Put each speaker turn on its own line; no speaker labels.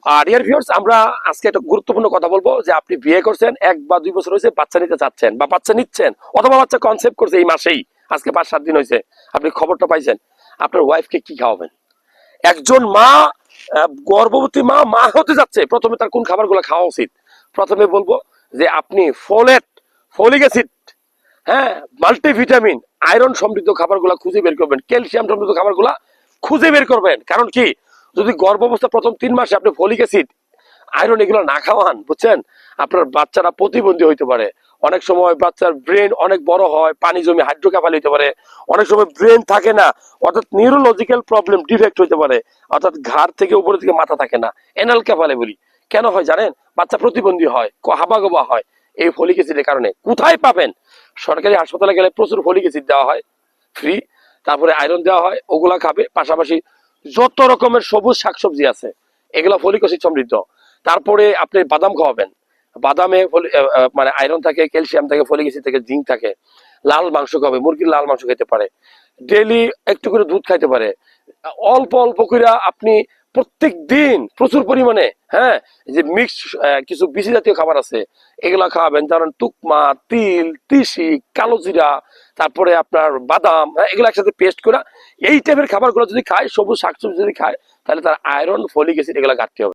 আর dear viewers, আমরা আজকে একটা গুরুত্বপূর্ণ কথা বলবো যে আপনি বিয়ে করছেন 1 বা 2 বছর হয়েছে, বাচ্চা নিতে চাচ্ছেন বা বাচ্চা নিচ্ছেন অথবা বাচ্চা কনসেপ্ট করছে এই মাসেই, আজকে 5-7 দিন হয়েছে, আপনি খবরটা পাইছেন। আপনার ওয়াইফকে কি খাওয়াবেন? একজন মা, গর্ভবতী মা মা হতে যাচ্ছে, প্রথমে তার কোন খাবারগুলো খাওয়া উচিত? প্রথমে বলবো যে আপনি ফলিক অ্যাসিড, হ্যাঁ, মাল্টিভিটামিন, আয়রন সমৃদ্ধ খাবারগুলো খুঁজে বের করবেন, ক্যালসিয়াম সমৃদ্ধ খাবারগুলো খুঁজে বের করবেন। কারণ কি, যদি গর্ভাবস্থা প্রথম 3 মাসে আপনি ফলিক অ্যাসিড, আয়রন এগুলো না খাওয়ান, বুঝছেন, আপনার বাচ্চারা প্রতিবন্ধী হইতে পারে। অনেক সময় বাচ্চার ব্রেন অনেক বড় হয়, পানি জমে হাইড্রোক্যাফালি হইতে পারে। অনেক সময় ব্রেন থাকে না, অর্থাৎ নিউরোলজিক্যাল প্রবলেম, ডিফেক্ট হইতে পারে, অর্থাৎ ঘাড় থেকে উপরে থেকে মাথা থাকে না, এনাল ক্যাফালে বলি। কেন হয় জানেন? বাচ্চা প্রতিবন্ধী হয়, হাবাগোবা হয় এই ফলিক অ্যাসিডের কারণে। কোথায় পাবেন? সরকারি হাসপাতালে গেলে প্রচুর ফলিক অ্যাসিড দেওয়া হয় ফ্রি, তারপরে আয়রন দেওয়া হয়, ওগুলা খাবে। পাশাপাশি যত রকমের সবুজ শাকসবজি আছে এগুলা ফলিক অ্যাসিড সমৃদ্ধ। তারপরে আপনি বাদাম খাওয়াবেন, বাদামে মানে আয়রন থাকে, ক্যালসিয়াম থাকে, ফলিক অ্যাসিড থাকে, জিঙ্ক থাকে। লাল মাংস খাবে, মুরগির লাল মাংস খেতে পারে, ডেইলি একটু করে দুধ খাইতে পারে, অল্প অল্প করে আপনি প্রত্যেক দিন প্রচুর পরিমাণে, হ্যাঁ, যে মিক্স কিছু বিচি জাতীয় খাবার আছে এগুলা খাওয়াবেন, যেমন তুকমা, তিল, তিসি, কালো জিরা, তারপরে আপনার বাদাম, হ্যাঁ, এগুলো একসাথে পেস্ট করা। এই টাইপের খাবারগুলো যদি খায়, সবুজ শাকসবজি যদি খায়, তাহলে তার আয়রন, ফলিক অ্যাসিড এগুলো ঘাটতি হবে।